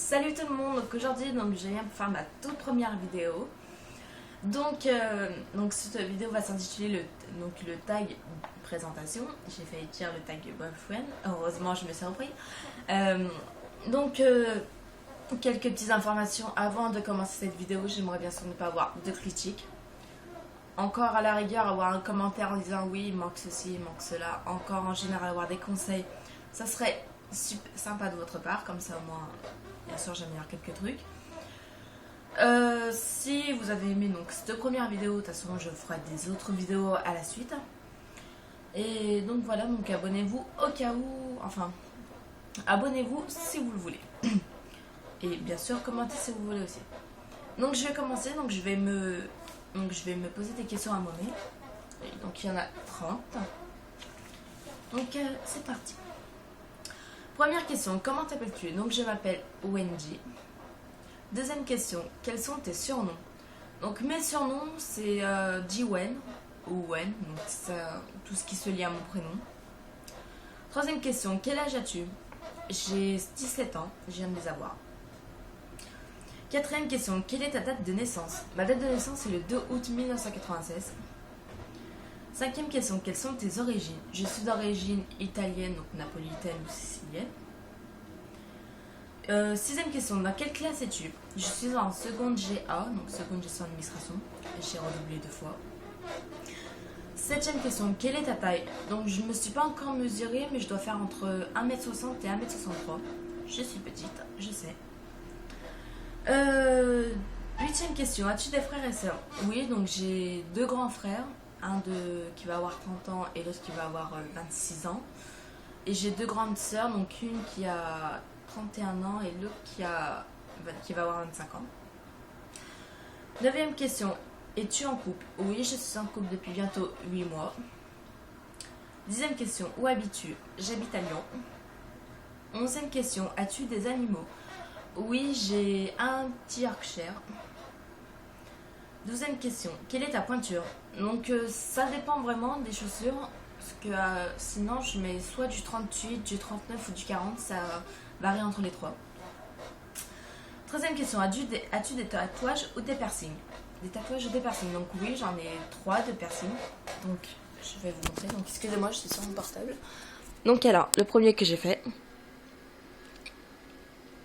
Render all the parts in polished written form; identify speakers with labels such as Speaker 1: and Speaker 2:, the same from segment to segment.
Speaker 1: Salut tout le monde, donc aujourd'hui je viens pour faire ma toute première vidéo. Donc cette vidéo va s'intituler le tag présentation. J'ai failli dire le tag boyfriend, heureusement je me suis repris. Quelques petites informations avant de commencer cette vidéo. J'aimerais bien sûr ne pas avoir de critiques. Encore à la rigueur avoir un commentaire en disant oui il manque ceci, il manque cela. Encore en général avoir des conseils, ça serait super sympa de votre part, comme ça au moins bien sûr j'améliore quelques trucs. Si vous avez aimé donc cette première vidéo, de toute façon je ferai des autres vidéos à la suite. Et donc voilà, donc abonnez-vous au cas où, enfin abonnez-vous si vous le voulez. Et bien sûr commentez si vous voulez aussi. Donc je vais commencer, donc je vais me poser des questions à moi-même. Donc il y en a 30. Donc c'est parti. Première question, comment t'appelles-tu? Donc je m'appelle Wendy. Deuxième question, quels sont tes surnoms? Donc mes surnoms c'est Jiwen ou Wen, donc ça, tout ce qui se lie à mon prénom. Troisième question, quel âge as-tu? J'ai 17 ans, je viens de les avoir. Quatrième question, quelle est ta date de naissance? Ma date de naissance est le 2 août 1996. Cinquième question, quelles sont tes origines? Je suis d'origine italienne, donc napolitaine ou sicilienne. Sixième question, dans quelle classe es-tu? Je suis en seconde GA, donc seconde gestion d'administration. J'ai redoublé 2 fois. Septième question, quelle est ta taille? Donc je ne me suis pas encore mesurée, mais je dois faire entre 1m60 et 1m63. Je suis petite, je sais. Huitième question, as-tu des frères et sœurs? Oui, donc j'ai 2 grands frères, qui va avoir 30 ans et l'autre qui va avoir 26 ans. Et j'ai 2 grandes sœurs, donc une qui a 31 ans et l'autre qui va avoir 25 ans. Neuvième question, es-tu en couple? Oui, je suis en couple depuis bientôt 8 mois. Dixième question, où habites-tu? J'habite à Lyon. Onzième question, as-tu des animaux? Oui, j'ai un petit Yorkshire. Douzième question, quelle est ta pointure? Donc ça dépend vraiment des chaussures, parce que sinon je mets soit du 38, du 39 ou du 40, ça varie entre les trois. 13e question, as-tu des tatouages ou des piercings? Des tatouages ou des piercings? Donc oui, j'en ai 3 de piercings. Donc je vais vous montrer. Donc excusez-moi, je suis sur mon portable. Donc alors, le premier que j'ai fait.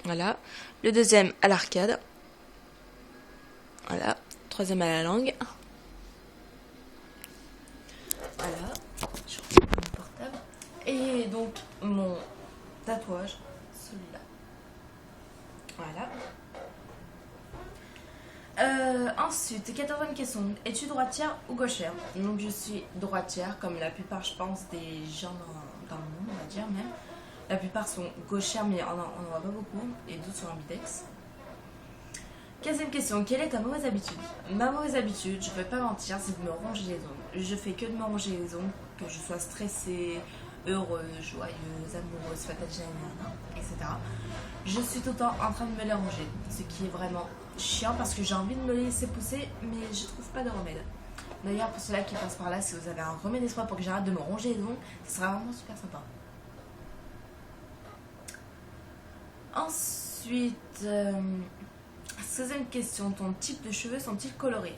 Speaker 1: Voilà. Le deuxième à l'arcade. Voilà. Troisième à la langue. Voilà. Je reprends mon portable. Et donc mon tatouage, celui-là. Voilà. Ensuite, 14e question. Es-tu droitière ou gauchère? Donc je suis droitière, comme la plupart, je pense, des gens dans le monde, on va dire même. La plupart sont gauchères, mais on n'en voit pas beaucoup. Et d'autres sont ambidex. 15e question. Quelle est ta mauvaise habitude? Ma mauvaise habitude, je ne vais pas mentir, c'est de me ronger les ongles. Je fais que de me ronger les ongles, que je sois stressée, heureuse, joyeuse, amoureuse, fatale, etc. Je suis tout le temps en train de me les ronger, ce qui est vraiment chiant parce que j'ai envie de me les laisser pousser, mais je trouve pas de remède. D'ailleurs, pour ceux-là qui passent par là, si vous avez un remède d'espoir pour que j'arrête de me ronger les ongles, ce sera vraiment super sympa. Ensuite, 16e question, ton type de cheveux sont-ils colorés?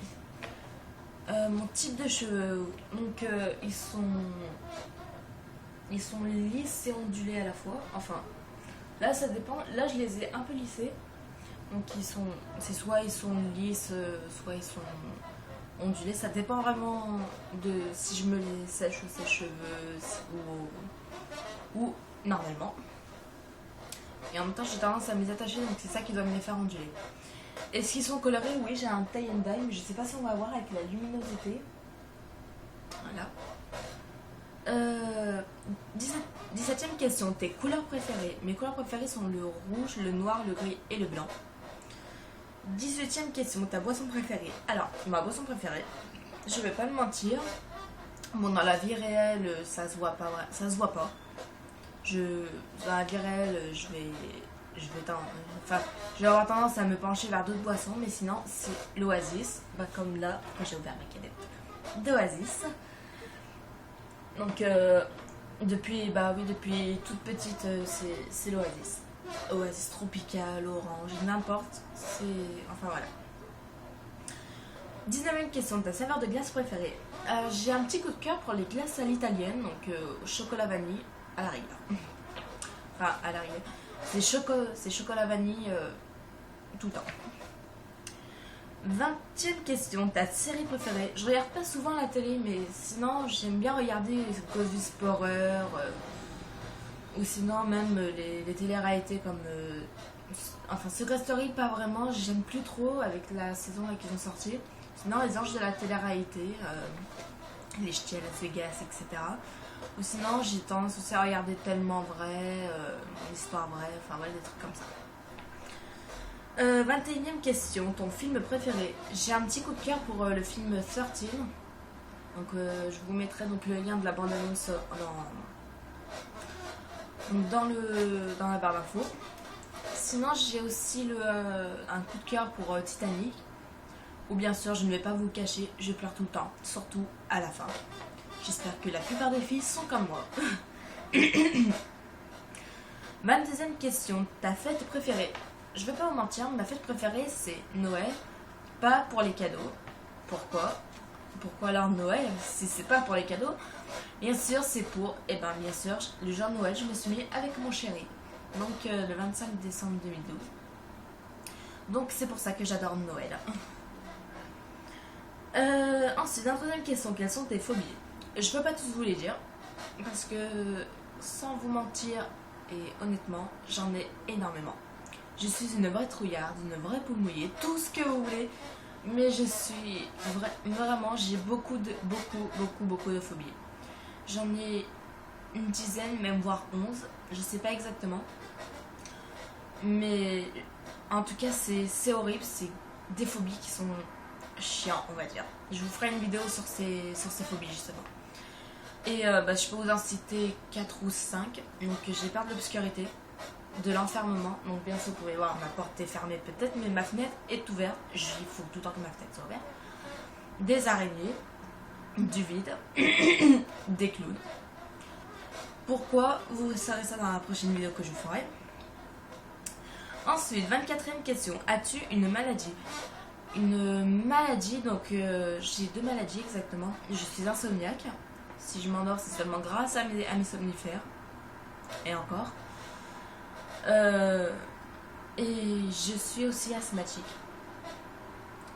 Speaker 1: Mon type de cheveux, donc ils sont lisses et ondulés à la fois. Enfin, là ça dépend. Là je les ai un peu lissés. Donc soit ils sont lisses, soit ils sont ondulés. Ça dépend vraiment de si je me les sèche ou sèche-cheveux ou normalement. Et en même temps j'ai tendance à me les attacher, donc c'est ça qui doit me les faire onduler. Est-ce qu'ils sont colorés? Oui, j'ai un tie and dye, mais je sais pas si on va voir avec la luminosité. Voilà. 17e question, tes couleurs préférées? Mes couleurs préférées sont le rouge, le noir, le gris et le blanc. 18e question, ta boisson préférée? Alors, ma boisson préférée, je vais pas le mentir. Bon, dans la vie réelle, ça se voit pas. Dans la vie réelle, je vais avoir tendance à me pencher vers d'autres boissons, mais sinon c'est l'Oasis, comme là quand j'ai ouvert ma canette d'Oasis. Donc depuis toute petite c'est l'Oasis. oasis tropicale, orange, n'importe. C'est... Enfin voilà. 19e question, ta saveur de glace préférée? J'ai un petit coup de cœur pour les glaces à l'italienne, donc chocolat vanille à la rigueur. Enfin, à la rigueur. C'est chocolat vanille tout le temps. 20e question, ta série préférée? Je regarde pas souvent la télé, mais sinon j'aime bien regarder Cause du Sporer, ou sinon même les télé-réalités comme... enfin, Secret Story, pas vraiment, j'aime plus trop avec la saison là qu'ils ont sorti. Sinon, les anges de la télé-réalité, les ch'tis à Las Vegas, etc. Ou sinon, j'ai tendance aussi à regarder Tellement Vrai, Mon Histoire Vraie, enfin voilà, des trucs comme ça. 21e question, ton film préféré? J'ai un petit coup de cœur pour le film 13. Donc je vous mettrai donc le lien de la bande-annonce dans la barre d'infos. Sinon j'ai aussi un coup de cœur pour Titanic. Ou bien sûr, je ne vais pas vous le cacher, je pleure tout le temps, surtout à la fin. J'espère que la plupart des filles sont comme moi. 22e question, ta fête préférée? Je vais pas vous mentir, ma fête préférée c'est Noël, pas pour les cadeaux. Pourquoi? Pourquoi alors Noël si c'est pas pour les cadeaux? Bien sûr, c'est pour, bien sûr, le jour de Noël, je me suis mis avec mon chéri. Donc le 25 décembre 2012. Donc c'est pour ça que j'adore Noël. Ensuite, la troisième question, quelles sont tes phobies? Je peux pas tous vous les dire, parce que sans vous mentir, et honnêtement, j'en ai énormément. Je suis une vraie trouillarde, une vraie poule mouillée, tout ce que vous voulez, mais je suis vraiment, j'ai beaucoup de phobies. J'en ai une dizaine, même voire 11, je sais pas exactement. Mais en tout cas, c'est horrible, c'est des phobies qui sont chiants, on va dire. Je vous ferai une vidéo sur ces phobies, justement. Et je peux vous en citer 4 ou 5. Donc j'ai peur de l'obscurité, de l'enfermement. Donc bien sûr, vous pouvez voir, ma porte est fermée peut-être, mais ma fenêtre est ouverte. Il faut tout le temps que ma fenêtre soit ouverte. Des araignées, du vide, des clowns. Pourquoi? Vous saurez ça dans la prochaine vidéo que je ferai. Ensuite, 24e question. As-tu une maladie? Une maladie, donc j'ai 2 maladies exactement. Je suis insomniaque. Si je m'endors, c'est seulement grâce à mes somnifères. Et encore. Et je suis aussi asthmatique.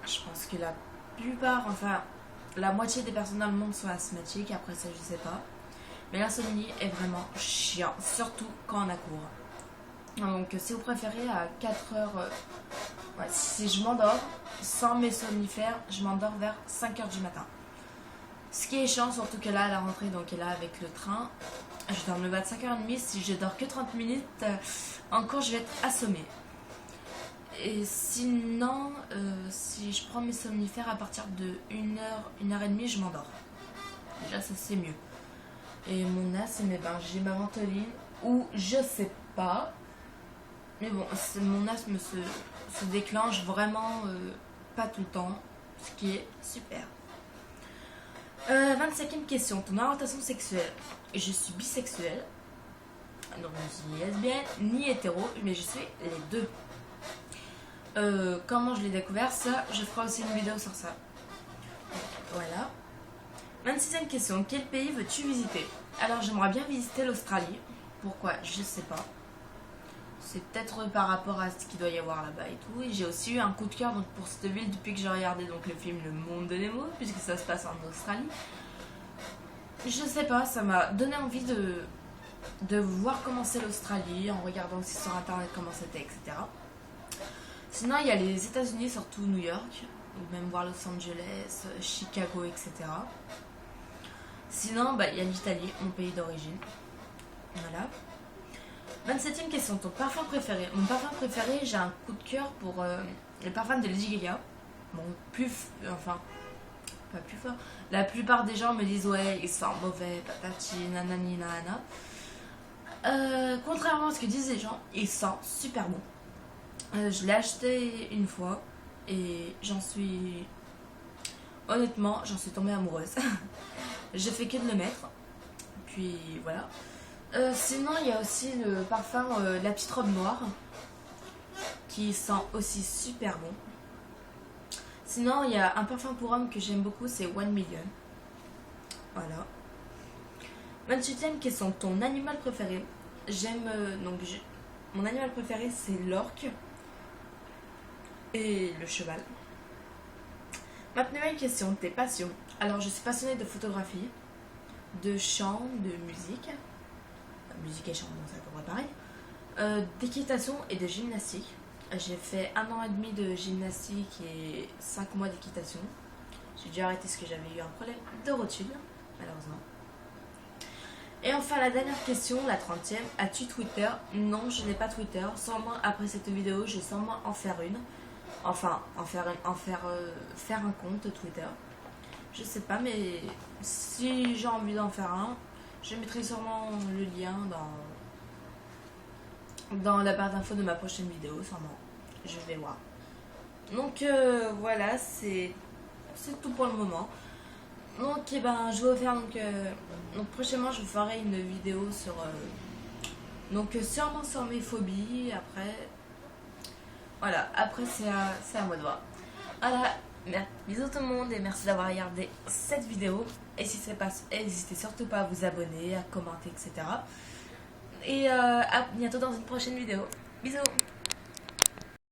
Speaker 1: Je pense que la plupart, enfin la moitié des personnes dans le monde sont asthmatiques. Après ça, je sais pas. Mais l'insomnie est vraiment chiant, surtout quand on a cours. Donc si vous préférez à 4 heures, si je m'endors sans mes somnifères, je m'endors vers 5 heures du matin. Ce qui est chiant, surtout que là à la rentrée, donc là avec le train, je dois me lever à 5h30. Si je dors que 30 minutes, encore je vais être assommée. Et sinon, si je prends mes somnifères à partir de 1h30, je m'endors. Déjà ça c'est mieux. Et mon asthme, j'ai ma ventoline, ou je sais pas. Mais bon, mon asthme se déclenche vraiment pas tout le temps, ce qui est super. 25e question, ton orientation sexuelle? Je suis bisexuelle, donc je suis ni lesbienne ni hétéro, mais je suis les deux. Comment je l'ai découvert, ça, je ferai aussi une vidéo sur ça. Voilà. 26e question, quel pays veux-tu visiter? Alors j'aimerais bien visiter l'Australie. Pourquoi? Je sais pas. C'est peut-être par rapport à ce qu'il doit y avoir là-bas et tout. Et j'ai aussi eu un coup de cœur donc, pour cette ville depuis que j'ai regardé donc, le film Le Monde de Nemo, puisque ça se passe en Australie. Je sais pas, ça m'a donné envie de voir comment c'est l'Australie, en regardant aussi sur internet comment c'était, etc. Sinon, il y a les États-Unis, surtout New York, ou même voir Los Angeles, Chicago, etc. Sinon, il y a l'Italie, mon pays d'origine. Voilà. 27e question, ton parfum préféré? Mon parfum préféré, j'ai un coup de cœur pour le parfum de Lady Gaga. Bon, pas plus fort. La plupart des gens me disent ouais, il sent mauvais, patati, nanani, nanana. Contrairement à ce que disent les gens, il sent super bon. Je l'ai acheté une fois et honnêtement, j'en suis tombée amoureuse. J'ai fait que de le mettre. Puis voilà. Sinon, il y a aussi le parfum La Petite Robe Noire qui sent aussi super bon. Sinon, il y a un parfum pour homme que j'aime beaucoup, c'est One Million. Voilà. 28e question, ton animal préféré. J'aime mon animal préféré c'est l'orque et le cheval. 29e question, tes passions. Alors, je suis passionnée de photographie, de chant, de musique. Musique et chant, bon, c'est à peu près pareil. D'équitation et de gymnastique. J'ai fait 1 an et demi de gymnastique et 5 mois d'équitation. J'ai dû arrêter parce que j'avais eu un problème de rotule, malheureusement. Et enfin, la dernière question, la 30e. As-tu Twitter? Non, je n'ai pas Twitter. Sûrement, après cette vidéo, je vais sûrement en faire une. Enfin, faire un compte Twitter. Je sais pas, mais si j'ai envie d'en faire un, je mettrai sûrement le lien dans la barre d'infos de ma prochaine vidéo, sûrement. Je vais voir. Donc voilà, c'est tout pour le moment. Donc je vais faire donc prochainement je vous ferai une vidéo sur sûrement sur mes phobies. Après voilà, après c'est à moi de voir. Voilà, bisous tout le monde et merci d'avoir regardé cette vidéo. Et si c'est pas, n'hésitez surtout pas à vous abonner, à commenter, etc. Et à bientôt dans une prochaine vidéo. Bisous.